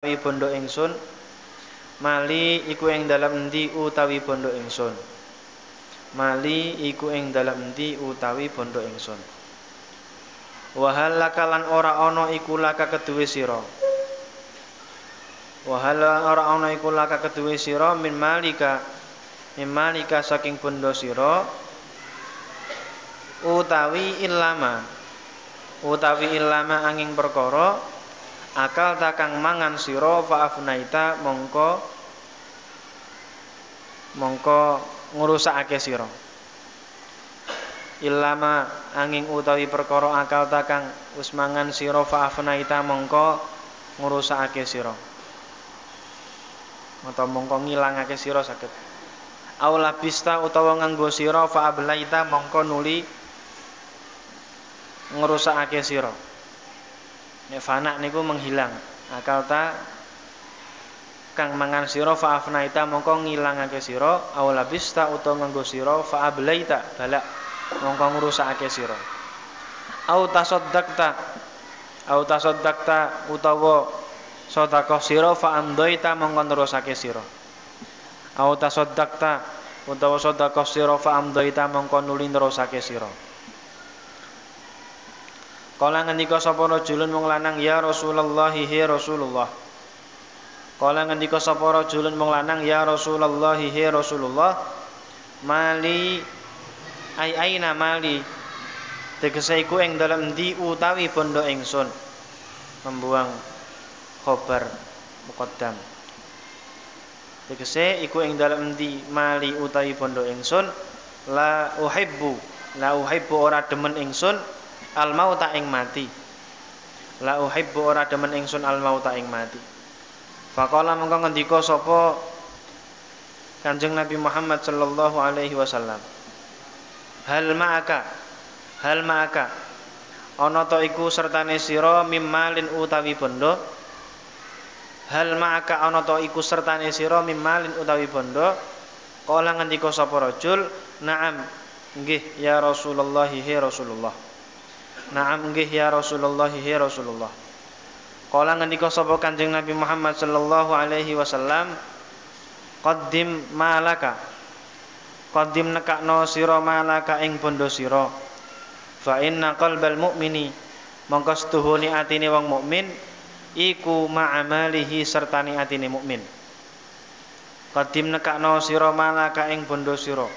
bondo ingsun mali iku ing dalem endi utawi bondo ingsun mali iku ing dalem endi utawi bondo ingsun wahal lakalan ora ana iku laka keduwe sira wahal ora ana iku laka keduwe sira min malika saking bondo sira utawi ilama angin perkara akal takang mangan sira fa afnaita mongko ngurusake sira ilama angin utawi perkara akal takang wis mangan sira fa afnaita mongko ngurusake sira utawa mongko ngilangake sira saged aula bista utawa nganggo sira fa ablaita mongko nuli ngurusake sira. Nek fana niku menghilang. Akal ta kang mangan sira fa afnaita mongko ngilangake sira, aw labista utawa nganggo sira fa ablaita balak mongko ngurusake sira. Aw tasaddaqta utawa sedekah sira fa amdaita mongko nerusake sira. Aw tasaddaqta utawa sedekah sira fa amdaita mongko nuli nerusake sira. Kala ngendika sapa rajulun wong lanang ya Rasulullah hi Rasulullah. Kala ngendika sapa rajulun wong lanang ya Rasulullah hi Rasulullah. Mali aina mali. Tegese iku ing dalem ndi utawi bondo ingsun. Membuang khobar muqaddam. Tegese iku ing dalem ndi mali utawi bondo ingsun la uhibbu ora demen ingsun al mauta ing mati. La uhibbu ora demen ingsun al mauta ing mati. Faqala mongko ngendika sapa Kanjeng Nabi Muhammad sallallahu alaihi wasallam. Hal ma'aka ana ta iku sertane sira mimmalin utawi bondo. Hal ma'aka ana ta iku sertane sira mimmalin utawi bondo. Kala ngendika sapa rajul, "Na'am, nggih ya Rasulullah hi Rasulullah." Naam nggih ya Rasulullah hi Rasulullah. Kala ngendika sapa Kanjeng Nabi Muhammad sallallahu alaihi wasallam, qaddim malaka. Qaddim nekakno sira malaka ing bondo sira. Fa inna qalbal mu'mini mongko setuhune atine wong mukmin iku ma'amalihi sertane atine mukmin. Qaddim nekakno sira malaka ing bondo sira.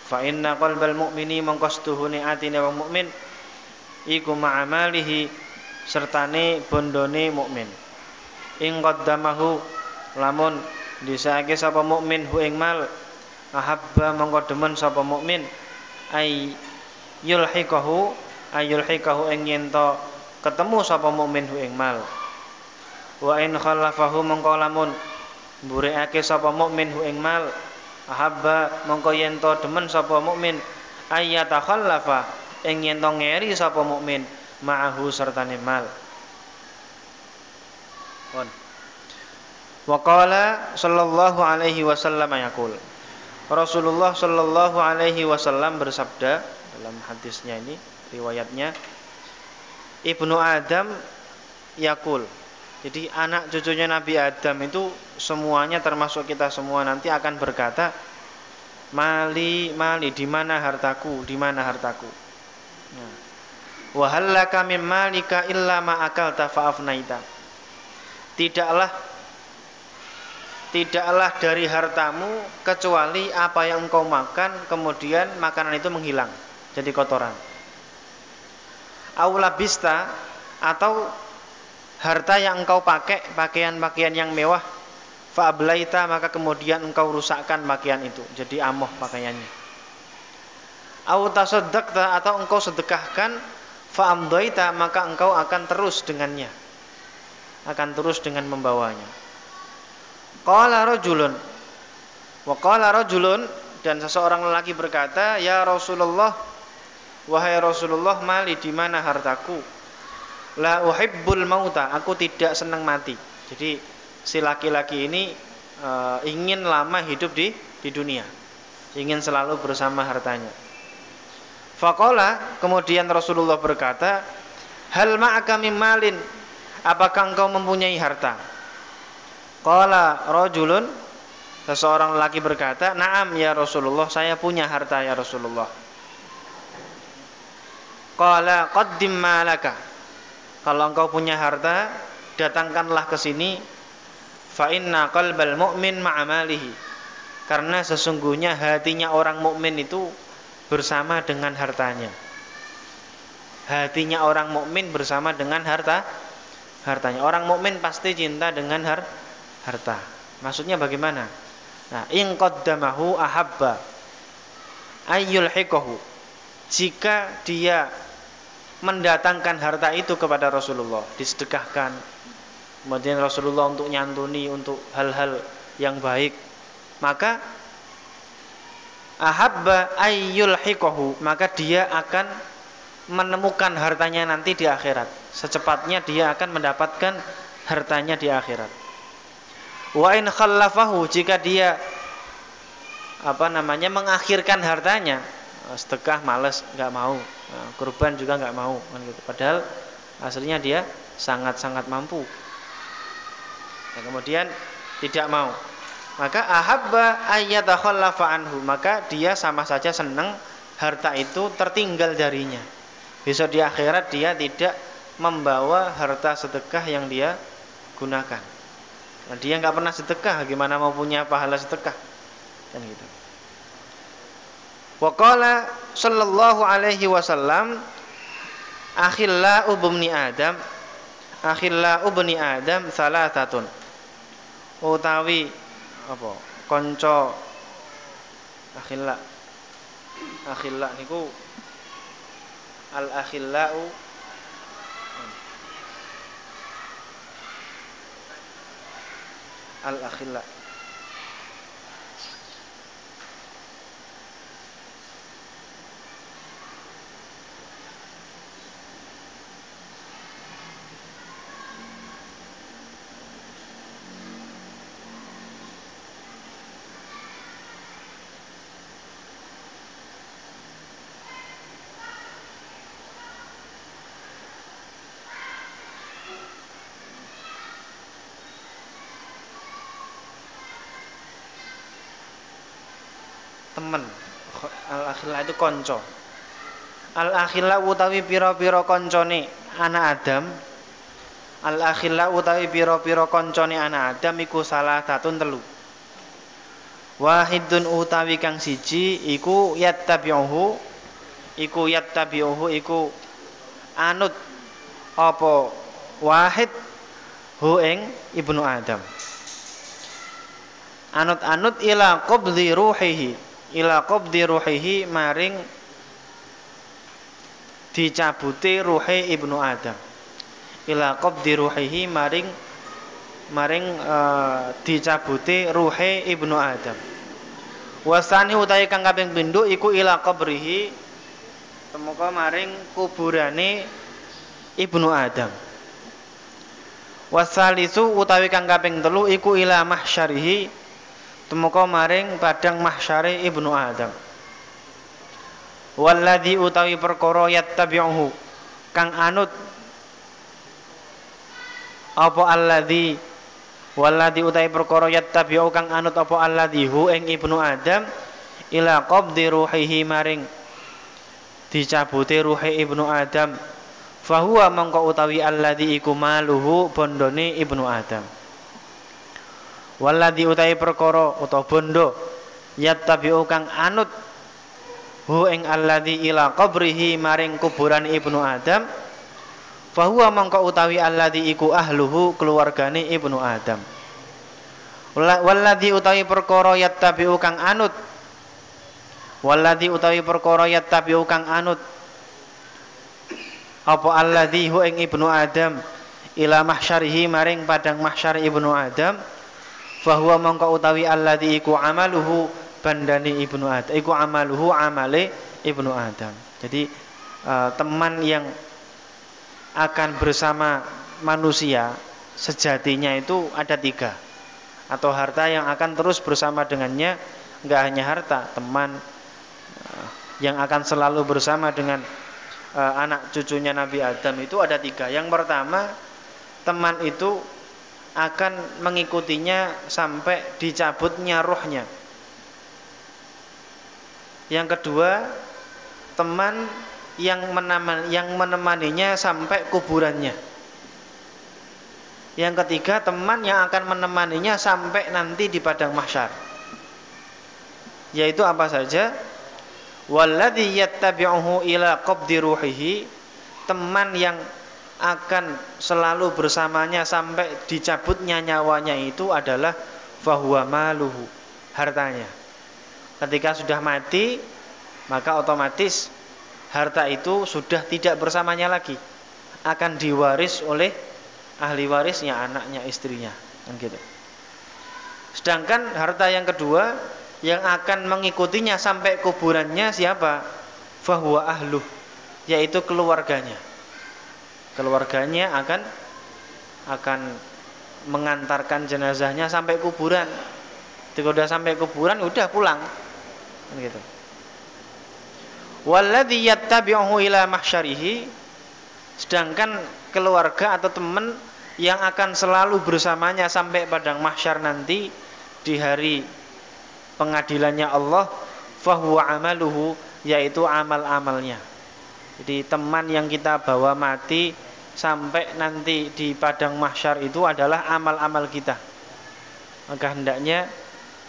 Fa inna qalbal mu'mini mongko setuhune atine wong mukmin iku ma'amalihi sertane bondone mukmin. Ing qaddamahu lamun disake sapa mukmin hu ing mal ahabba mongko demen sapa mukmin ay yulhikahu ing yento ketemu sapa mukmin hu ing mal. Wa in khalafahu mongko lamun mburekake sapa mukmin hu ing mal ahabba mongko yento demen sapa mukmin ayyata khallafa ing yen to ngeri sapa mukmin ma'ahu sertane mal. Wa qala sallallahu alaihi wasallam yaqul. Rasulullah sallallahu alaihi wasallam bersabda dalam hadisnya ini, riwayatnya Ibnu Adam yaqul. Jadi anak cucunya Nabi Adam itu semuanya termasuk kita semua nanti akan berkata, "Mali, di mana hartaku? Di mana hartaku?" Wa hallaka mim malika illa ma akalta fa afnaita. Tidaklah dari hartamu kecuali apa yang engkau makan kemudian makanan itu menghilang jadi kotoran. Aula bista atau harta yang engkau pakai pakaian-pakaian yang mewah fa ablaita maka kemudian engkau rusakkan pakaian itu jadi amoh pakaiannya. Au tasaddaqta atau engkau sedekahkan fa amdaita maka engkau akan terus dengannya, akan terus dengan membawanya. Qala rajulun dan seseorang lelaki berkata, "Ya Rasulullah, wahai Rasulullah, mali di mana hartaku? La uhibbul mauta, aku tidak senang mati." Jadi si laki-laki ini ingin lama hidup di dunia, ingin selalu bersama hartanya. Faqala kemudian Rasulullah berkata, "Hal ma'aka mim malin?" Apakah engkau mempunyai harta? Qala rajulun, seseorang lelaki berkata, "Na'am ya Rasulullah, saya punya harta ya Rasulullah." Qala qaddim malaka. Kalau engkau punya harta, datangkanlah ke sini. Fa inna qalbal mu'min ma'a malihi. Karena sesungguhnya hatinya orang mukmin itu bersama dengan hartanya. Hatinya orang mukmin bersama dengan hartanya. Orang mukmin pasti cinta dengan harta. Maksudnya bagaimana? Nah, in qaddamahu ahabba ayyulhiqahu. Jika dia mendatangkan harta itu kepada Rasulullah, disedekahkan, kemudian Rasulullah untuk nyantuni, untuk hal-hal yang baik, maka ahabba ayyulhiqahu, maka dia akan menemukan hartanya nanti di akhirat. Secepatnya dia akan mendapatkan hartanya di akhirat. Wa in khallafahu, jika dia mengakhirkan hartanya, sedekah malas, enggak mau, kurban juga enggak mau kan gitu. Padahal aslinya dia sangat-sangat mampu. Dan kemudian tidak mau. Maka ahabba ayyatakhallafa anhu, maka dia sama saja senang harta itu tertinggal darinya. Besok di akhirat dia tidak membawa harta sedekah yang dia gunakan. Nah, dia nggak pernah sedekah, gimana mau punya pahala sedekah? Kan gitu. Wa qala sallallahu alaihi wasallam, akhillau bani Adam salatatun. Utawi apa? Kanca akhilla niku al-akhillau al-akhilla. Temen. Al-akhillah itu konco. Al-akhillah utawi pira-pira koncone anak Adam. Al-akhillah utawi pira-pira koncone anak Adam iku salah satun telu. Wahidun utawi kang siji iku yattabi'uhu iku anut apa wahid hu ing ibnu Adam. Anut-anut ila qabdi ruhihi maring dicabuti ruhi ibnu Adam. Ila qabdi ruhihi maring dicabuti ruhi ibnu Adam. Wasani utawi kang kaping pindho iku ila qabrihi temeka maring kuburane ibnu Adam. Wasalisu utawi kang kaping telu iku ila mahsyarihi temeka maring padang mahsyare ibnu Adam. Walladzi utawi perkara yattabi'uhu kang anut apa alladzi walladzi utawi perkara yattabi'u kang anut apa alladzi hu ing ibnu Adam ila qabdi ruhihi maring dicabuti ruhi ibnu Adam. Fahuwa mangka utawi alladzi iku maluhu bondone ibnu Adam. Walladzi utawi perkara utawa bondo yattabi'u kang anut hu ing alladzi ila qabrihi maring kuburan ibnu Adam. Fahuwa mangka utawi alladzi iku ahluhu keluargane ibnu Adam. Walladzi utawi perkara yattabi'u kang anut apa alladzi hu ing ibnu Adam ila mahsyarihi maring padang mahsyar ibnu Adam. Fahuwa mangka utawi alladzi iku amaluhu bandane ibnu Adam iku amaluhu amale ibnu Adam. Jadi teman yang akan bersama manusia sejatinya itu ada 3. Atau harta yang akan terus bersama dengannya, enggak hanya harta, teman yang akan selalu bersama dengan anak cucunya Nabi Adam itu ada 3. Yang pertama, teman itu akan mengikutinya sampai dicabutnya ruhnya. Yang kedua, teman yang menemaninya sampai kuburannya. Yang ketiga, teman yang akan menemaninya sampai nanti di padang mahsyar. Yaitu apa saja? Walladzi yattabi'uhu ila qabdi ruhihi, teman yang akan selalu bersamanya sampai dicabutnya nyawanya itu adalah fahuwa maluhu, hartanya. Ketika sudah mati, maka otomatis harta itu sudah tidak bersamanya lagi, akan diwaris oleh ahli warisnya, anaknya, istrinya, kan gitu. Sedangkan harta yang kedua yang akan mengikutinya sampai kuburannya siapa? Fahuwa ahluh, yaitu keluarganya. Keluarganya akan mengantarkan jenazahnya sampai kuburan. Ketika udah sampai kuburan udah pulang, kan gitu. Walladzi yattabi'uhu ila mahsyarihi, sedangkan keluarga atau teman yang akan selalu bersamanya sampai padang mahsyar nanti di hari pengadilannya Allah, fahuwa amaluhu, yaitu amal-amalnya. Jadi teman yang kita bawa mati sampai nanti di padang mahsyar itu adalah amal-amal kita. Maka hendaknya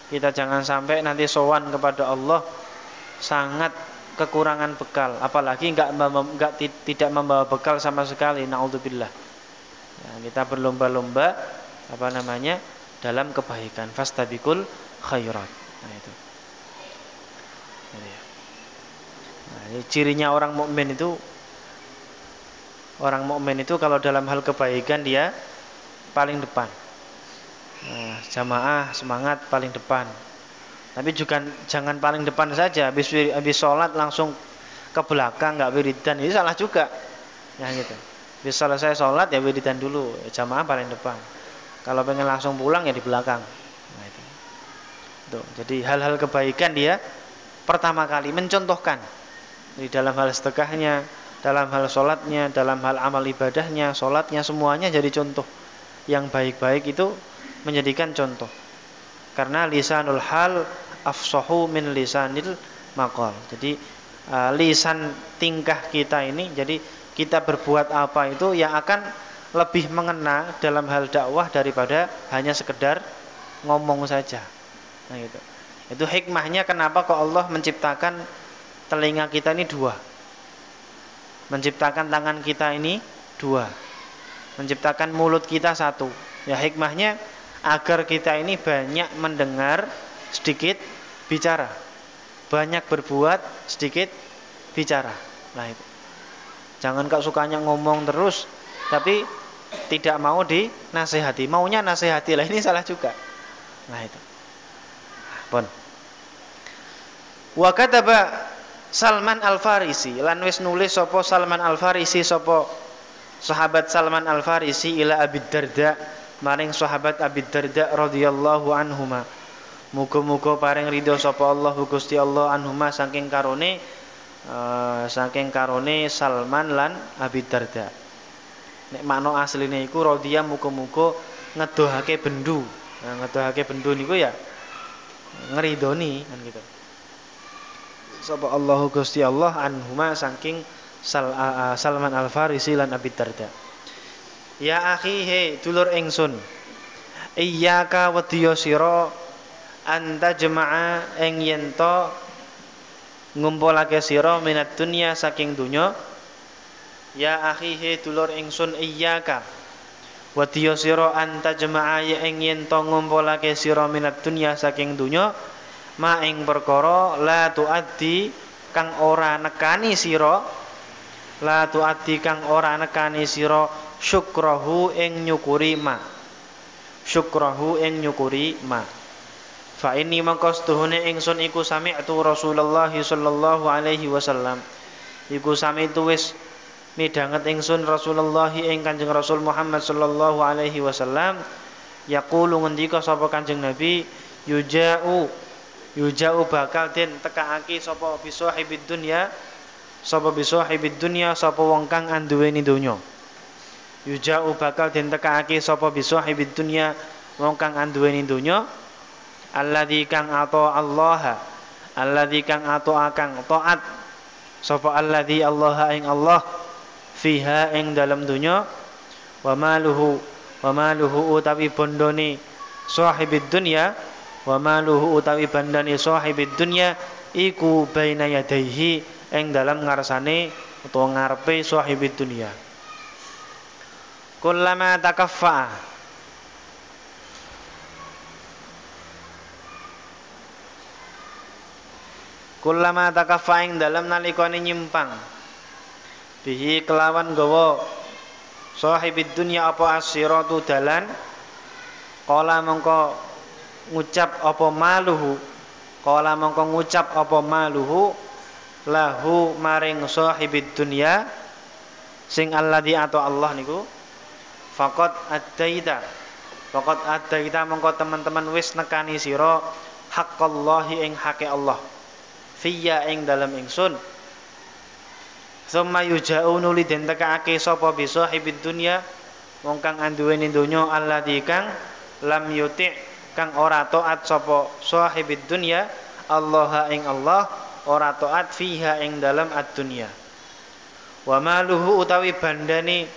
kita jangan sampai nanti sowan kepada Allah sangat kekurangan bekal, apalagi tidak membawa bekal sama sekali, naudzubillah. Ya, kita berlomba-lomba dalam kebaikan, fastabiqul khairat. Nah itu. Nah, ini cirinya orang mukmin itu. Orang mukmin itu kalau dalam hal kebaikan dia paling depan. Nah, jamaah semangat paling depan. Tapi juga jangan paling depan saja, habis sholat langsung ke belakang nggak wiridan, ini salah juga. Ya gitu. Habis selesai sholat ya wiridan dulu, jamaah paling depan. Kalau pengen langsung pulang ya di belakang. Nah, itu. Tuh, jadi hal-hal kebaikan dia pertama kali mencontohkan di dalam hal sedekahnya, dalam hal sholatnya, dalam hal amal ibadahnya, sholatnya, semuanya jadi contoh. Yang baik-baik itu menjadikan contoh. Karena lisanul hal afsahu min lisanil maqal. Jadi lisan tingkah kita ini, jadi kita berbuat apa itu yang akan lebih mengena dalam hal dakwah daripada hanya sekedar ngomong saja. Nah gitu. Itu hikmahnya kenapa kok Allah menciptakan telinga kita ini dua, menciptakan tangan kita ini dua, menciptakan mulut kita satu. Ya hikmahnya agar kita ini banyak mendengar, sedikit bicara, banyak berbuat, sedikit bicara. Nah itu. Jangan kau sukanya ngomong terus, tapi tidak mau dinasehati, maunya nasehati lah, ini salah juga. Nah itu. Pun. Wa kataba Salman Al-Farisi, lan wis nulis sapa Salman Al-Farisi, sapa sahabat Salman Al-Farisi ila Abi Darda, maring sahabat Abi Darda radhiyallahu anhuma. Muga-muga paring ridho sapa Allah Gusti Allah anhuma saking karone Salman lan Abi Darda. Nek makna asline iku radhiya muga-muga ngedohake bendu. Nah, ngedohake bendu niku ya ngridoni kan gitu. Sapa Allah Gusti Allah anhuma saking Salman Al-Farisi lan Abi Darda. Ya akhi, he dulur ingsun, iyyaka wedya sira anta jama'a ing yen to ngumpulake sira minat dunya saking dunya. Ya akhi, he dulur ingsun, iyyaka wedya sira anta jama'a ing yen to ngumpulake sira minat dunya saking dunya, ma ing perkara la tuaddi kang ora nekani sira, la tuaddi kang ora nekani sira syukrahu ing nyukuri ma, syukrahu ing nyukuri ma. Fa inni maqastuhune ingsun iku sami'tu Rasulullah sallallahu alaihi wasallam, iku sami'tu wis midhanget ingsun Rasulullah ing Kanjeng Rasul Muhammad sallallahu alaihi wasallam, yaqulu ngendika sapa Kanjeng Nabi, yuja'u bakal den tekaake sapa bisahibid dunya, sapa bisahibid dunya, sapa wong kang anduweni donya. Yuja'u bakal den tekake sapa bisahibid dunya wong kang anduweni donya alladzi kang ato Allah alladzi kang ato akang taat sapa alladzi Allah ing Allah fiha ing dalam donya wa maluhu utawi bondone sahibid dunya wa maluhu utawi bandane sahibid dunya iku baina yadaihi ing dalam ngarsane utawa ngarepe sahibid dunya. Kullama takaffa ing dalam nalikane nyimpang bihi kelawan gawa sahibid dunya apa asiratu dalan qala mongko ngucap apa maluhu lahu maring sahibid dunya sing alladzi atau Allah niku faqad addaita mongko teman-teman wis nekani sira haqqallahi ing hake Allah fiyya ing dalem ingsun summa yuja'u nuli den tekake sapa bi sahibid dunya wong kang anduweni donya alladzi kang lam yuti' kang ora taat sapa sahibid dunya Allah ing Allah ora taat fiha ing dalem ad-dunya wa maluhu utawi bandane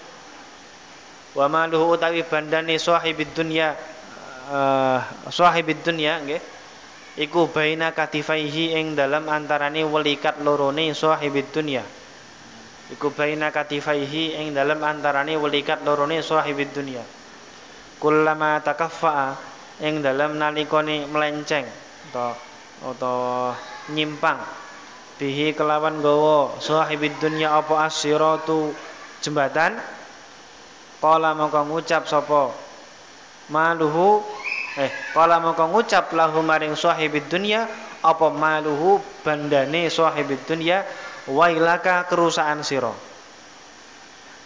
sahibid dunya nggih iku baina katifaihi ing dalam antarane welikat lorone sahibid dunya kullama takaffa ing dalam nalikane melenceng atau nyimpang bihi kelawan gawa sahibid dunya apa asiratu jembatan qala mongko ngucap lahu maring sahibid dunya apa maluhu bandane sahibid dunya wailaka kerusakan sira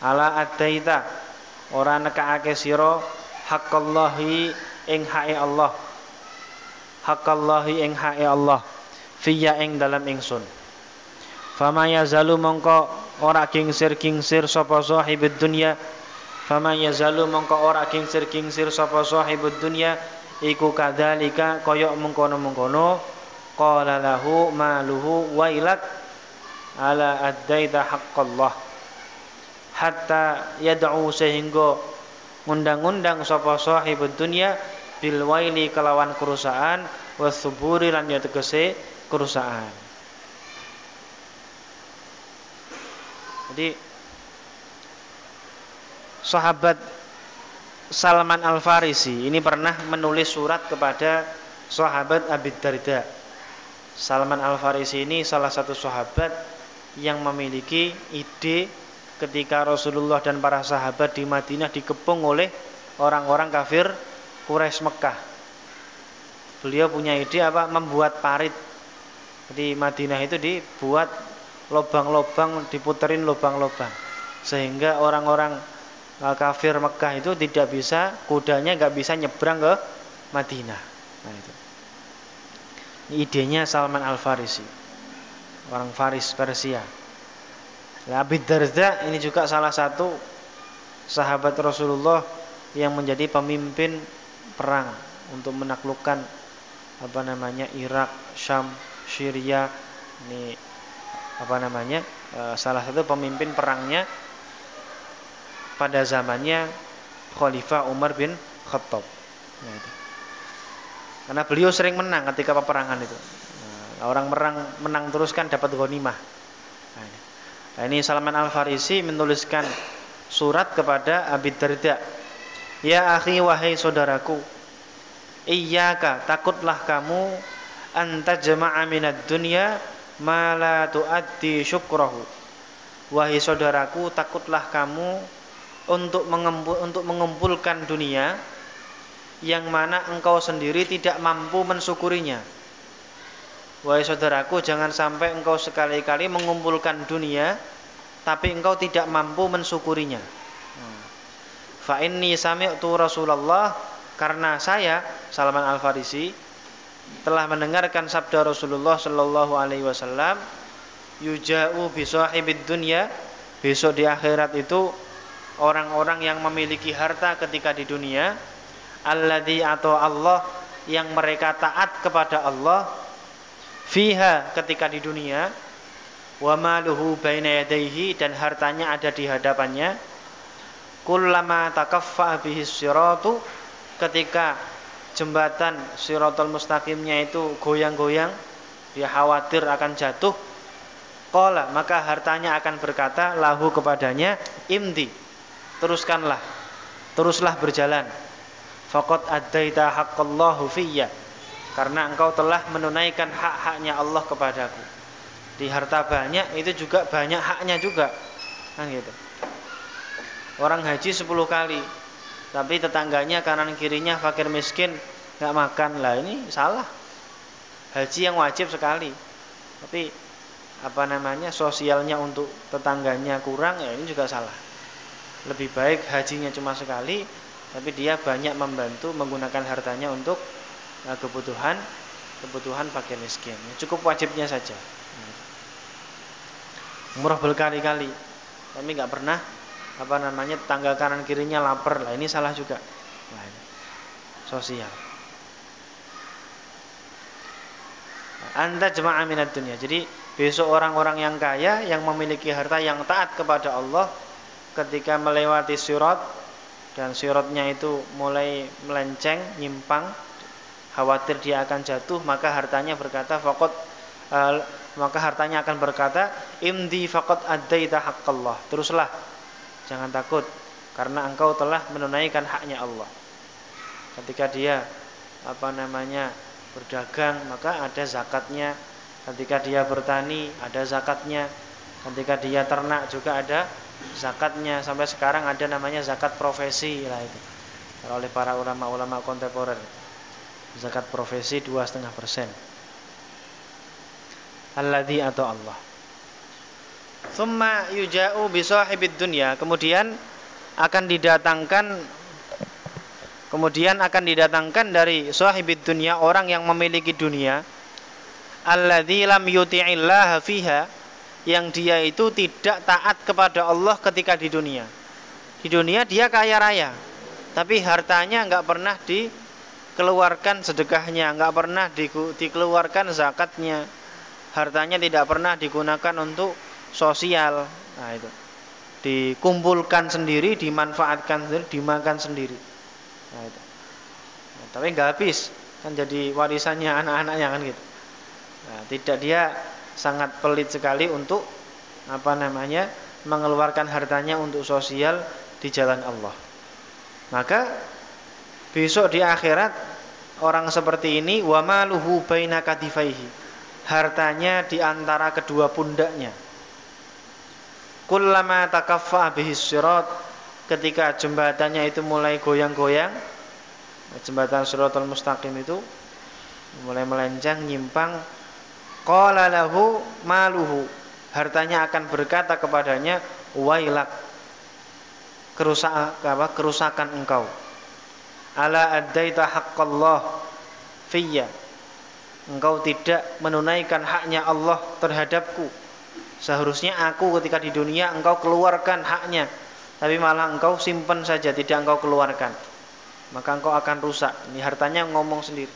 ala adaita ora nekake sira haqqallahi ing haqqe Allah fiya ing dalam ingsun fama yazalu mongko ora kingsir sapa sahibid dunya sapa sahibud dunya iku kadzalika kaya mengkono-mengkono qala lahu maluhu wailak ala addaita haqqallah hatta yad'u sehingga ngundang-undang sapa sahibud dunya bil waili kelawan kerusaan wasuburi lan ya tegese kerusaan. Jadi sahabat Salman Al-Farisi ini pernah menulis surat kepada sahabat Abi Darda. Salman Al-Farisi ini salah satu sahabat yang memiliki ide ketika Rasulullah dan para sahabat di Madinah dikepung oleh orang-orang kafir Quraisy Mekah. Beliau punya ide apa? Membuat parit. Di Madinah itu dibuat lubang-lubang, diputerin lubang-lubang sehingga orang-orang kafir Mekah itu tidak bisa, kudanya nggak bisa nyebrang ke Madinah. Nah itu. Ini idenya Salman Al-Farisi, orang Faris Persia. Abi Darda ini juga salah satu sahabat Rasulullah yang menjadi pemimpin perang untuk menaklukkan Irak, Syam, Syria. Ini salah satu pemimpin perangnya pada zamannya Khalifah Umar bin Khattab. Nah, itu. Karena beliau sering menang ketika peperangan itu. Nah, orang menang terus kan dapat ghanimah. Nah, ini Salman Al-Farisi menuliskan surat kepada Abi Darda. Ya akhi, wahai saudaraku, iyyaka, takutlah kamu anta jama'a minad dunya ma la tuaddi syukrahu. Wahai saudaraku, takutlah kamu untuk mengumpulkan dunia yang mana engkau sendiri tidak mampu mensyukurinya. Wahai saudaraku, jangan sampai engkau sekali-kali mengumpulkan dunia tapi engkau tidak mampu mensyukurinya. Fa inni sami'tu Rasulullah, karena saya Salman Al-Farisi telah mendengarkan sabda Rasulullah sallallahu alaihi wasallam, yuja'u bi sahibid dunya, besok di akhirat itu orang-orang yang memiliki harta ketika di dunia, alladzi atau Allah yang mereka taat kepada Allah, fiha ketika di dunia, wa maluhu baina yadayhi dan hartanya ada di hadapannya, kullama takaffa bihi siratu ketika jembatan Shiratal Mustaqimnya itu goyang-goyang, dia khawatir akan jatuh, qala maka hartanya akan berkata lahu kepadanya, imdi teruslah berjalan, faqad addaita haqqallahu fiyya karena engkau telah menunaikan hak-haknya Allah kepadaku. Di harta banyak itu juga banyak haknya juga, kan gitu. Orang haji 10 kali, tapi tetangganya kanan kirinya fakir miskin nggak makan, lah ini salah. Haji yang wajib sekali, tapi sosialnya untuk tetangganya kurang, ya ini juga salah. Lebih baik hajinya cuma sekali, tapi dia banyak membantu menggunakan hartanya untuk kebutuhan fakir miskin. Cukup wajibnya saja. Umrah berkali-kali, tapi nggak pernah tetangga kanan kirinya lapar, lah ini salah juga. Nah, ini sosial. Anta jemaah minat dunia. Jadi besok orang-orang yang kaya yang memiliki harta yang taat kepada Allah, ketika melewati sirat dan siratnya itu mulai melenceng, nyimpang, khawatir dia akan jatuh, maka hartanya akan berkata, imdi faqad addaita haqqallah. Teruslah, jangan takut karena engkau telah menunaikan haknya Allah. Ketika dia berdagang, maka ada zakatnya. Ketika dia bertani, ada zakatnya. Ketika dia ternak juga ada zakatnya. Sampai sekarang ada namanya zakat profesi lah itu, oleh para ulama-ulama kontemporer. Zakat profesi 2,5%. Alladzi atau Allah. Tsumma yuja'u bi sahibid dunya. Kemudian akan didatangkan dari sahibid dunya, orang yang memiliki dunia, alladzi lam yuti'illah fiha, yang dia itu tidak taat kepada Allah ketika di dunia. Di dunia dia kaya raya, tapi hartanya enggak pernah dikeluarkan sedekahnya, enggak pernah dikeluarkan zakatnya. Hartanya tidak pernah digunakan untuk sosial. Nah, itu dikumpulkan sendiri, dimanfaatkan sendiri, dimakan sendiri. Nah, itu. Nah, tapi enggak habis, kan jadi warisannya anak-anaknya kan gitu. Nah, tidak, dia sangat pelit sekali untuk mengeluarkan hartanya untuk sosial di jalan Allah. Maka besok di akhirat orang seperti ini, wa maluhu baina katifaihi, hartanya di antara kedua pundaknya. Kullama takaffa bihi sirat, ketika jembatannya itu mulai goyang-goyang, jembatan Shiratal Mustaqim itu mulai melenceng, nyimpang, qala lahu maluhu, hartanya akan berkata kepadanya, wailak, kerusakan engkau, ala addaita haqqallah fiyya, engkau tidak menunaikan haknya Allah terhadapku. Seharusnya aku ketika di dunia engkau keluarkan haknya, tapi malah engkau simpan saja, tidak engkau keluarkan, maka engkau akan rusak. Ini hartanya ngomong sendiri.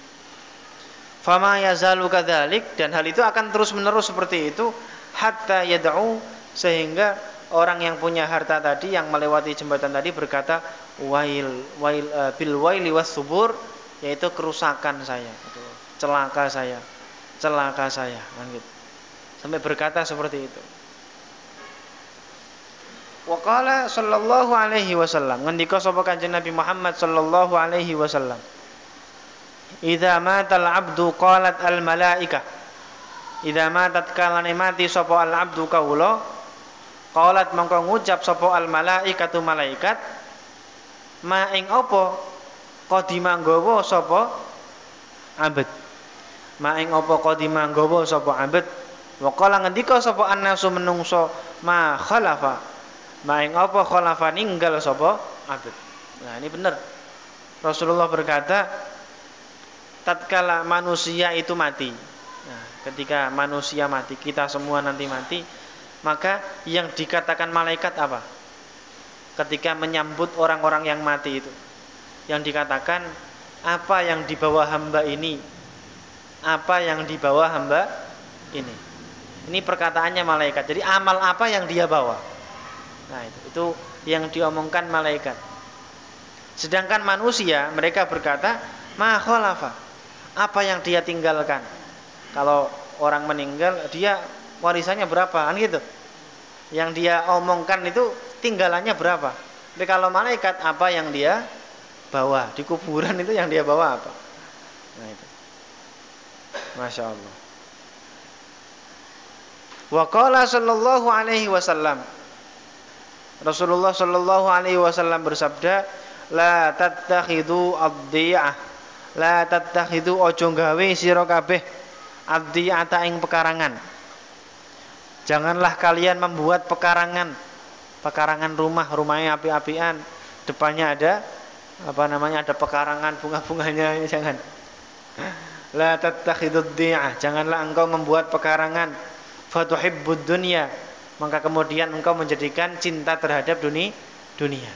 Fama yazalu kadzalik, dan hal itu akan terus menerus seperti itu, hatta yad'u, sehingga orang yang punya harta tadi, yang melewati jembatan tadi, berkata bil waili was subur, yaitu kerusakan saya, celaka saya kan gitu. Sampai berkata seperti itu. Wa qala sallallahu alaihi wasallam, ngendika sapa Kanjeng Nabi Muhammad sallallahu alaihi wasallam, idza matal abdu qalat al malaikah, idza matat kalane mati sapa al abdu kawula, qalat mongko ngucap sapa al malaikatu malaikat, ma ing apa qadima nggawa sapa abd, ma ing apa qadima nggawa sapa abd, wa qala ngendika sapa annasu menungso, ma khalafa, ma ing apa khalafa ninggal sapa abd. Nah, ini benar. Rasulullah berkata, tatkala manusia itu mati, nah, ketika manusia mati, kita semua nanti mati, maka yang dikatakan malaikat apa? ketika menyambut orang-orang yang mati itu. Yang dikatakan, apa yang dibawa hamba ini? Apa yang dibawa hamba ini? Ini perkataannya malaikat. Jadi amal apa yang dia bawa? Nah, itu yang diomongkan malaikat. Sedangkan manusia, mereka berkata, ma khalafa. Apa yang dia tinggalkan? Kalau orang meninggal, dia warisannya berapa? Kan gitu. Yang dia omongkan itu tinggalannya berapa? Tapi kalau malaikat, apa yang dia bawa? Di kuburan itu yang dia bawa apa? Nah itu. Masya Allah. Wa qala sallallahu alaihi wasallam. Rasulullah sallallahu alaihi wasallam bersabda, la tattakhidu ad-dhiyah. La tattakhidu ojo gawe sira kabeh ad-dhiyata ing pekarangan. Janganlah kalian membuat pekarangan. Pekarangan rumahnya api-apian, depannya ada ada pekarangan bunga-bunganya, jangan. La tattakhidud dhiyah, janganlah engkau membuat pekarangan. Fatuhibbud dunya, maka kemudian engkau menjadikan cinta terhadap dunia.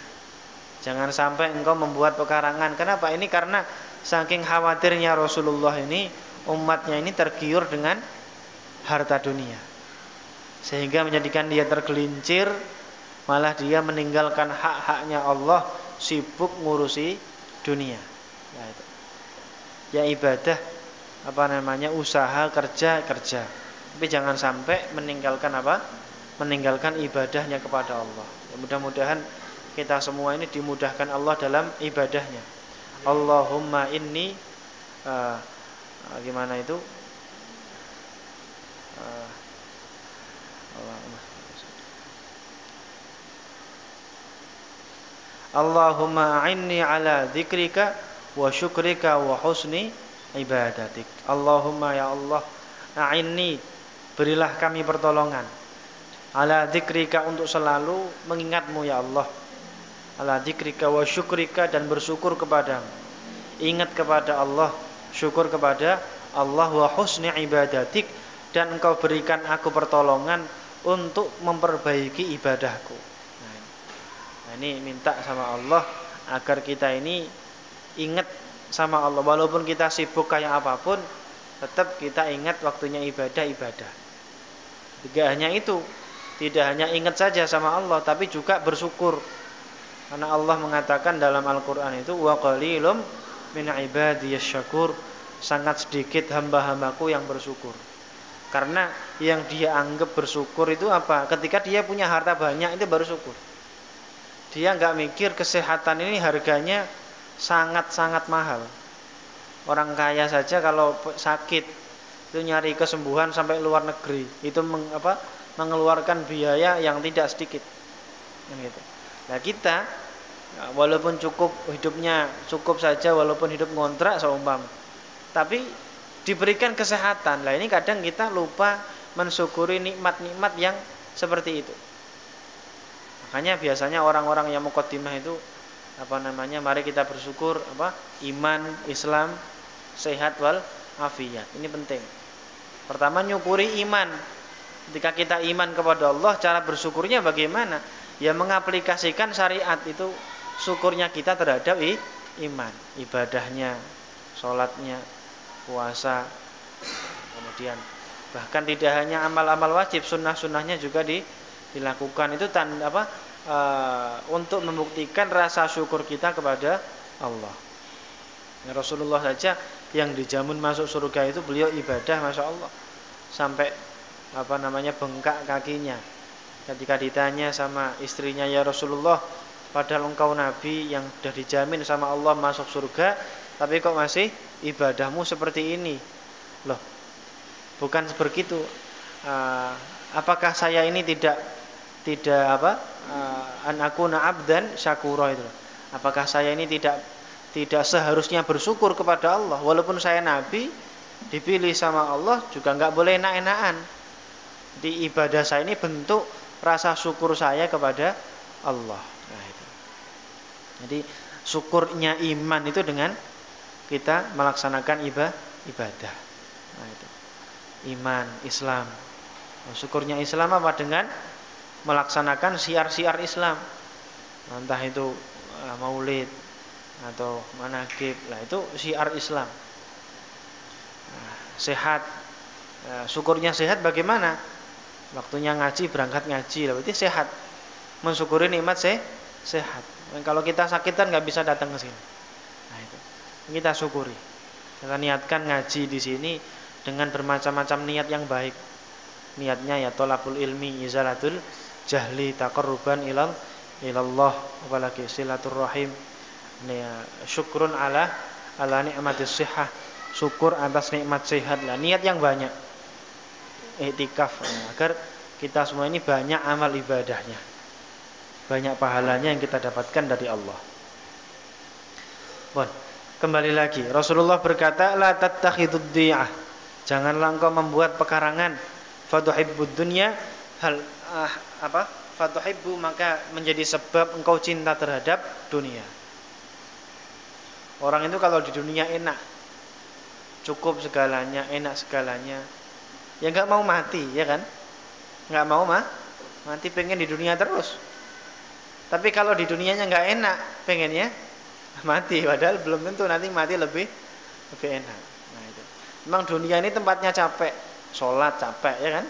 Jangan sampai engkau membuat pekarangan. Kenapa? Ini karena saking khawatirnya Rasulullah ini, umatnya ini tergiur dengan harta dunia, sehingga menjadikan dia tergelincir, malah dia meninggalkan hak-haknya Allah, sibuk ngurusi dunia. Ya, itu. Ya ibadah, usaha, kerja. Tapi jangan sampai meninggalkan meninggalkan ibadahnya kepada Allah. Ya, mudah-mudahan kita semua ini dimudahkan Allah dalam ibadahnya. Allahumma inni Allahumma a'inni ala dzikrika wa syukrika wa husni ibadatik. Allahumma ya Allah, a'inni, berilah kami pertolongan, ala dzikrika, untuk selalu mengingatmu ya Allah, ala dzikrika wa syukrika, dan bersyukur kepadamu. Ingat kepada Allah, syukur kepada Allah, wa husni ibadatik, dan engkau berikan aku pertolongan untuk memperbaiki ibadahku. Nah, ini minta sama Allah agar kita ini ingat sama Allah, walaupun kita sibuk kayak apapun, tetap kita ingat waktunya ibadah. Tidak hanya itu, tidak hanya ingat saja sama Allah, tapi juga bersyukur. Karena Allah mengatakan dalam Al-Quran itu, wa qalilum min ibadiyasy syakur, sangat sedikit hamba-hambaku yang bersyukur. Karena yang dia anggap bersyukur itu apa? Ketika dia punya harta banyak, itu baru syukur. Dia nggak mikir kesehatan ini harganya sangat-sangat mahal. Orang kaya saja kalau sakit itu nyari kesembuhan sampai luar negeri, itu mengeluarkan biaya yang tidak sedikit. Gitu. Nah kita, walaupun hidupnya cukup saja, walaupun hidup ngontrak seumpama, tapi diberikan kesehatan. Lah ini kadang kita lupa mensyukuri nikmat-nikmat yang seperti itu. Makanya biasanya orang-orang yang muqaddimah itu mari kita bersyukur iman, Islam, sehat wal afiyat. Ini penting. Pertama nyukuri iman. Ketika kita iman kepada Allah, cara bersyukurnya bagaimana? Ya mengaplikasikan syariat itu, syukurnya kita terhadap iman, ibadahnya, sholatnya, puasa, kemudian bahkan tidak hanya amal-amal wajib, sunnah-sunnahnya juga dilakukan. Itu untuk membuktikan rasa syukur kita kepada Allah. Ya, Rasulullah saja yang dijamin masuk surga itu beliau ibadah, masya Allah, sampai bengkak kakinya. Ketika ditanya sama istrinya, ya Rasulullah, padahal engkau Nabi yang sudah dijamin sama Allah masuk surga, tapi kok masih ibadahmu seperti ini? Loh, bukan begitu. Apakah saya ini tidak an akuna abdan syakura itu? Apakah saya ini tidak seharusnya bersyukur kepada Allah? Walaupun saya Nabi, dipilih sama Allah, juga enggak boleh enak-enakan. Di ibadah saya ini bentuk rasa syukur saya kepada Allah. Nah, itu. Jadi syukurnya iman itu dengan kita melaksanakan ibadah. Nah, itu. Iman, Islam. Syukurnya Islam apa? Dengan melaksanakan syiar-syiar Islam. entah itu maulid atau manaqib. Lah itu syiar Islam. Sehat. Syukurnya sehat bagaimana? Waktunya ngaji, berangkat ngaji, lah berarti sehat. Mensyukuri nikmat sehat. Dan kalau kita sakit kan nggak bisa datang ke sini. Nah itu kita syukuri. Kita niatkan ngaji di sini dengan bermacam-macam niat yang baik. Niatnya ya thalabul ilmi, izalatul jahli, taqarruban ilallah, apalagi silaturrahim, syukrun ala nikmatis sihah, syukur atas nikmat sehat. Lah niat yang banyak. Iktikaf agar kita semua ini banyak amal ibadahnya, banyak pahalanya yang kita dapatkan dari Allah. Bon, kembali lagi Rasulullah berkata la tattakhidud diyah, janganlah engkau membuat pekarangan, fatuhibbud dunya fatuhibbu, maka menjadi sebab engkau cinta terhadap dunia. Orang itu kalau di dunia enak, cukup segalanya, enak segalanya, ya nggak mau mati, ya kan? Nggak mau mati, pengen di dunia terus. Tapi kalau di dunianya nggak enak, pengennya mati. Padahal belum tentu nanti mati lebih enak. Nah itu. Memang dunia ini tempatnya capek, sholat capek, ya kan?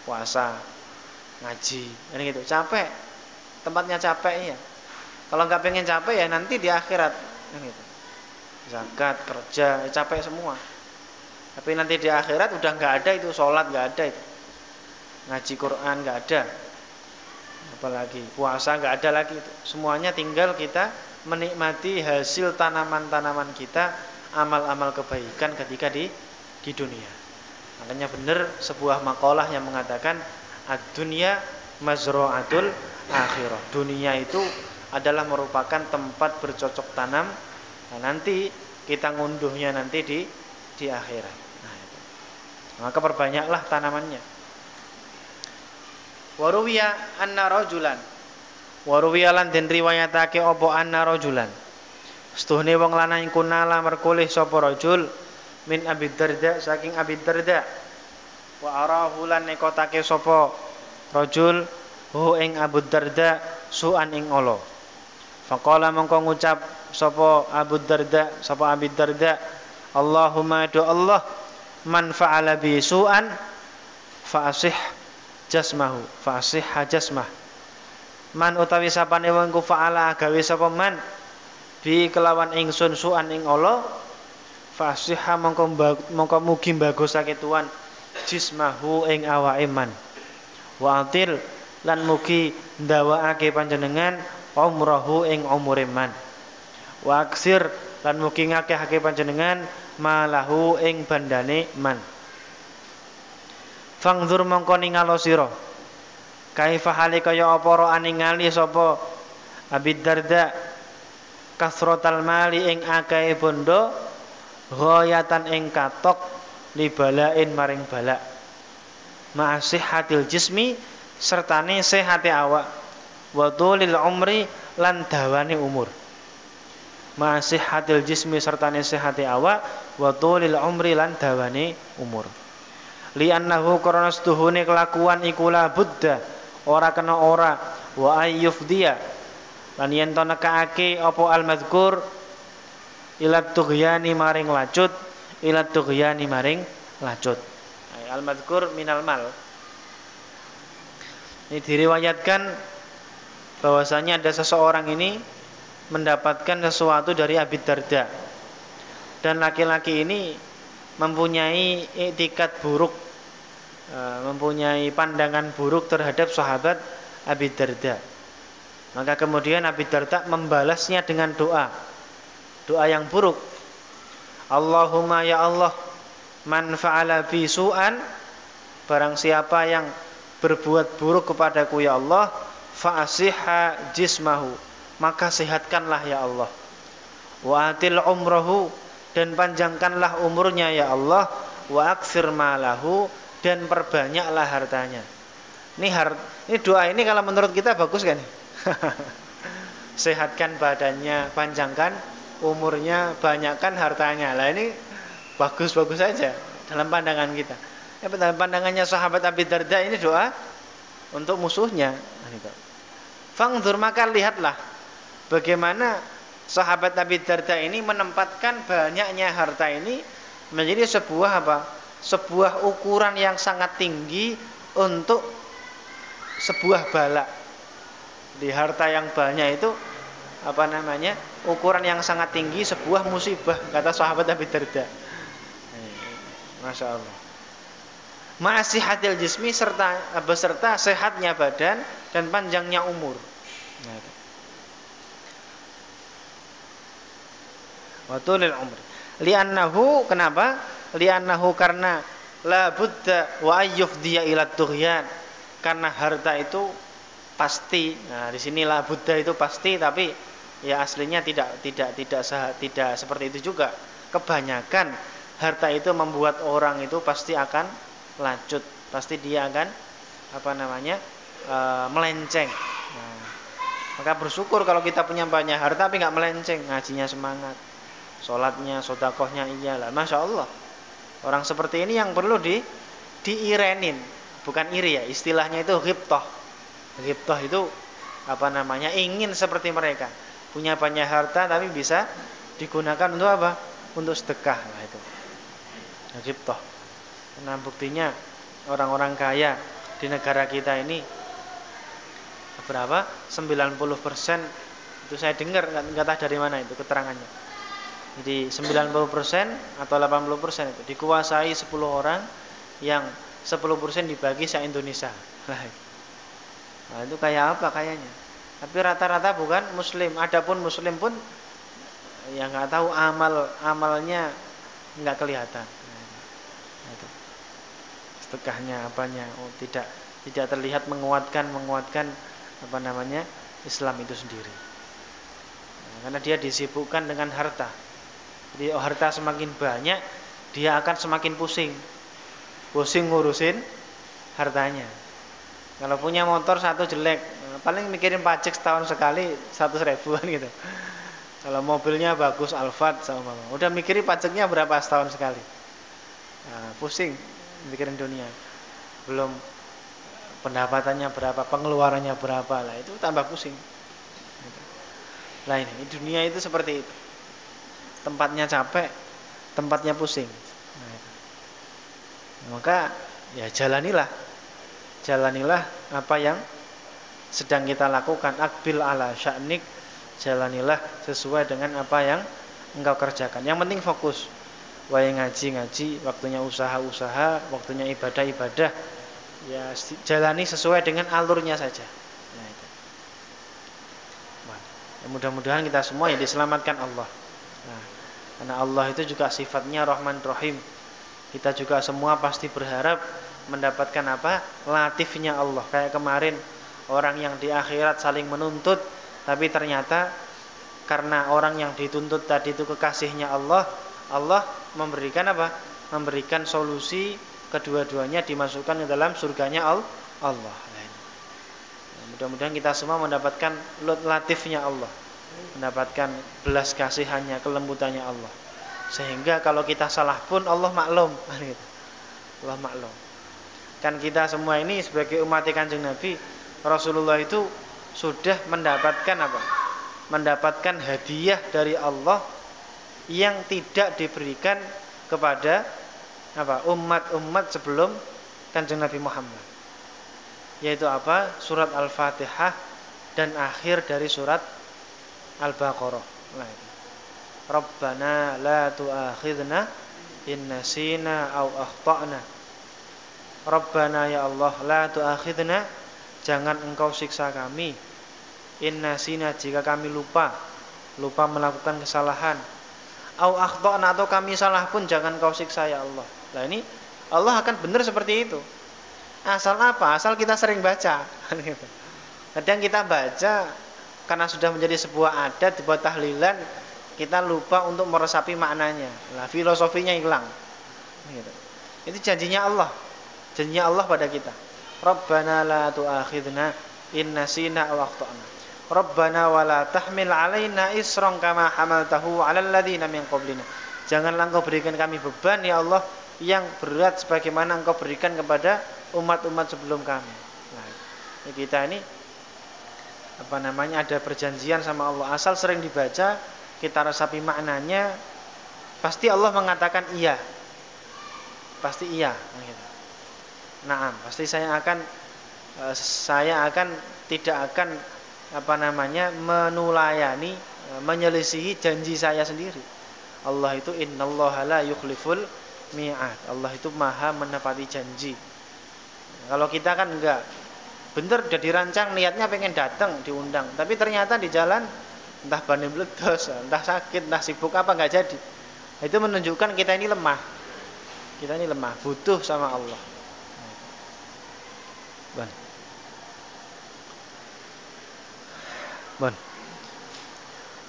Puasa, ngaji, ini gitu capek. Tempatnya capek ya. Kalau nggak pengen capek ya nanti di akhirat, gitu. Zakat, kerja, ya capek semua. Tapi nanti di akhirat udah nggak ada itu, sholat nggak ada itu, ngaji Quran nggak ada, apalagi puasa nggak ada lagi itu. Semuanya tinggal kita menikmati hasil tanaman-tanaman kita, amal-amal kebaikan ketika di dunia. Makanya benar sebuah makalah yang mengatakan ad-dunya mazra'atul akhirah. Dunia itu adalah merupakan tempat bercocok tanam. Nah, nanti kita ngunduhnya nanti di akhirat. Nah, itu. Maka perbanyaklah tanamannya. Waruwiya anna rajulan. Waruwiya lan den riwayatake apa anna rajulan. Setuhne wong lanang iku nala merkoleh sapa rajul min Abi Darda, saking Abi Darda. Wa arahu lan nekotake sapa rajul hu ing Abu Darda su'an ing ala. Faqala mongko ngucap sapa Abu Darda, sapa Abi Darda, Allahumma do Allah man fa'ala bi su'an fa'asih jasmahu, fa'asih jasmah. Man utawi sapane wong ku fa'ala gawe sapa man bi kelawan ingsun su'an ing Allah, fa'asih mongko mugi bagusake tuan jismahu ing awake man. Wa atil lan mugi ndawakake panjenengan umrahu ing umure man. Wa aksir lan mugi ngakehake panjenengan malahu ing bandane man. Fangzur mongko ningalo sira kaifa hale kaya apa ro aningali sapa Abi Darda kasratal mali ing akahe bondo ghayatan ing katok libalain maring balak ma'asihatil jismi sertane sehate awak wa tulil umri lan dawane umur. Ma'asihatil jismi sertane sehate awak wa tulil umri lan dawane umur. Li'annahu karana setuhune kelakuan iku la budda ora kena ora wa ayyufdiya lan yen to nekake apa al-madzkur ila tughyani maring lacut, ila tughyani maring lacut. Al-madzkur minal mal. Ini diriwayatkan bahwasanya ada seseorang ini mendapatkan sesuatu dari Abi Darda. Dan laki-laki ini mempunyai iktikat buruk, mempunyai pandangan buruk terhadap sahabat Abi Darda. Maka kemudian Abi Darda membalasnya dengan doa yang buruk. Allahumma ya Allah, man fa'ala bi su'an, barang siapa yang berbuat buruk kepadaku ya Allah, fa'asihha jismahu, maka sehatkanlah ya Allah. Wa atil umrahu, dan panjangkanlah umurnya ya Allah. Wa aktsir malahu, dan perbanyaklah hartanya. Ini doa ini kalau menurut kita bagus kan? Sehatkan badannya, panjangkan umurnya, banyakkan hartanya. Lah ini bagus-bagus saja dalam pandangan kita. Dalam pandangannya sahabat Abi Darda ini doa untuk musuhnya. Fangzur, maka lihatlah bagaimana sahabat Abi Darda ini menempatkan banyaknya harta ini menjadi sebuah apa? Sebuah ukuran yang sangat tinggi untuk sebuah bala. Di harta yang banyak itu apa namanya? Ukuran yang sangat tinggi sebuah musibah, kata sahabat Abi Darda. Masya Allah. Ma'asihatil jismi serta beserta sehatnya badan dan panjangnya umur. Watulil umri. Li'annahu, kenapa? Li'annahu karena la budda wa ayyufdiya ila tughyan. Karena harta itu pasti. Nah, di sini la budda itu pasti, tapi ya aslinya tidak seperti itu juga. Kebanyakan harta itu membuat orang itu pasti akan lanjut, pasti dia akan apa namanya? Melenceng. Nah, maka bersyukur kalau kita punya banyak harta tapi nggak melenceng, ngajinya semangat. Sholatnya, sodakohnya iyalah, masya Allah. Orang seperti ini yang perlu diirenin, bukan iri ya. Istilahnya itu ghibtah. Ghibtah itu apa namanya? Ingin seperti mereka, punya banyak harta tapi bisa digunakan untuk apa? Untuk sedekah lah itu. Ghibtah. Nah buktinya orang-orang kaya di negara kita ini berapa? 90% itu saya dengar, nggak tahu dari mana itu keterangannya. Jadi 90% atau 80% itu dikuasai 10 orang, yang 10% dibagi se-Indonesia. Nah, itu kayak apa kayaknya? Tapi rata-rata bukan muslim. Adapun muslim pun ya nggak tahu, amalnya nggak kelihatan. Nah, itu. Sedekahnya apanya? Oh, tidak terlihat menguatkan apa namanya? Islam itu sendiri. Nah, karena dia disibukkan dengan harta. Jadi harta semakin banyak, dia akan semakin pusing ngurusin hartanya. Kalau punya motor satu jelek, paling mikirin pajak setahun sekali 100.000 gitu. Kalau mobilnya bagus, Alphard sama mama, udah mikirin pajaknya berapa setahun sekali. Nah, pusing mikirin dunia. Belum pendapatannya berapa, pengeluarannya berapa, lah itu tambah pusing. Lah ini dunia itu seperti itu. Tempatnya capek, tempatnya pusing. Nah, maka ya jalanilah apa yang sedang kita lakukan. Akbil ala sya'nik, jalanilah sesuai dengan apa yang engkau kerjakan. Yang penting fokus. Wae ngaji, waktunya usaha, waktunya ibadah. Ya jalani sesuai dengan alurnya saja. Nah, itu. Ya, mudah-mudahan kita semua ya diselamatkan Allah. Nah, karena Allah itu juga sifatnya Rahman Rahim. Kita juga semua pasti berharap mendapatkan apa? Latifnya Allah. Kayak kemarin orang yang di akhirat saling menuntut, tapi ternyata karena orang yang dituntut tadi itu kekasihnya Allah, Allah memberikan apa? Memberikan solusi, kedua-duanya dimasukkan ke dalam surganya Allah. Nah, mudah-mudahan kita semua mendapatkan latifnya Allah, mendapatkan belas kasihannya, kelembutannya Allah, sehingga kalau kita salah pun Allah maklum. Allah maklum. Kan kita semua ini sebagai umat Kanjeng Nabi, Rasulullah itu sudah mendapatkan apa? Mendapatkan hadiah dari Allah yang tidak diberikan kepada apa? Umat-umat sebelum Kanjeng Nabi Muhammad. Yaitu apa? Surat Al-Fatihah dan akhir dari surat Al-Baqarah. Nah, Rabbana la tu'akhidna in nasina aw akhtana. Rabbana ya Allah, la tu'akhidna, jangan engkau siksa kami, in nasina, jika kami lupa melakukan kesalahan, aw akhtana, atau kami salah pun jangan engkau siksa ya Allah. Nah ini Allah akan benar seperti itu. Asal apa? Asal kita sering baca. Kadang kita baca karena sudah menjadi sebuah adat, dibuat tahlilan, kita lupa untuk meresapi maknanya. Lah filosofinya hilang. Gitu. Itu janjinya Allah pada kita. Rabbana la tu'akhidna in nasina aw akhtana. Rabbana wa la tahmil 'alaina isran kama hamaltahu 'alal ladzina min qablina. Janganlah engkau berikan kami beban ya Allah yang berat sebagaimana engkau berikan kepada umat-umat sebelum kami. Nah, kita ini ada perjanjian sama Allah, asal sering dibaca, kita resapi maknanya, pasti Allah mengatakan iya. Pasti iya gitu. Naam, pasti saya akan tidak akan menulayani, menyelisihi janji saya sendiri. Allah itu innallaha la yukhliful mi'ad. Allah itu maha menepati janji. Kalau kita kan enggak. Bener udah dirancang niatnya pengen datang diundang, tapi ternyata di jalan entah ban meledos, entah sakit, entah sibuk apa enggak jadi. Itu menunjukkan kita ini lemah. Kita ini lemah, butuh sama Allah. Bon.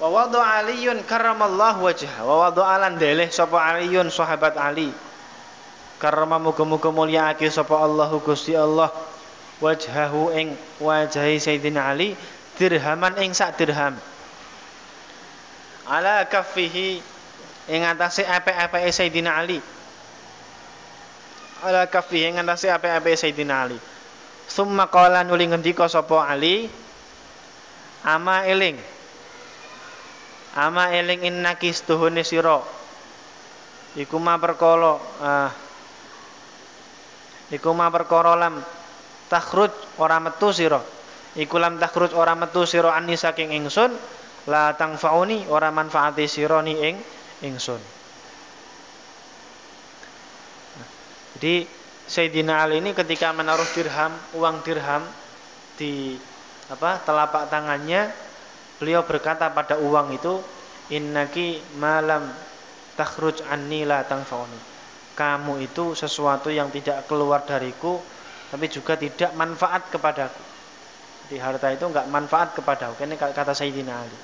Wa wadu Aliyun karramallahu wajhah. Wa wadu alan deleh sapa Aliyun sahabat Ali. Karrama muga-muga mulyaake sapa Allahu Gusti Allah wajhahu ing wajahi Sayyidina Ali dirhaman ing sak dirham. Ala kaffihi ing atase apik-apike Sayyidina Ali. Ala kaffihi ing atase apik-apike Sayyidina Ali. Summa qala nuli ngendika sapa Ali, ama eling innaki stuhune sira iku ma perkara lam takhruj ora metu sira iku lam takhruj ora metu sira anni saking ingsun la tangfauni ora manfaati sira ni ingsun. Jadi Sayyidina Ali ini ketika menaruh uang dirham di telapak tangannya, beliau berkata pada uang itu, innaki malam takhruj anni la tangfauni. Kamu itu sesuatu yang tidak keluar dariku, tapi juga tidak manfaat kepadaku. Jadi harta itu enggak manfaat kepadaku. Ini kata Sayyidina Ali.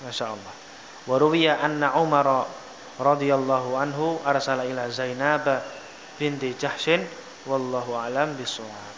Masya Allah. Wa ruwiya anna Umar radhiyallahu anhu arsala ila Zainab binti Jahshin wallahu alam bisawab.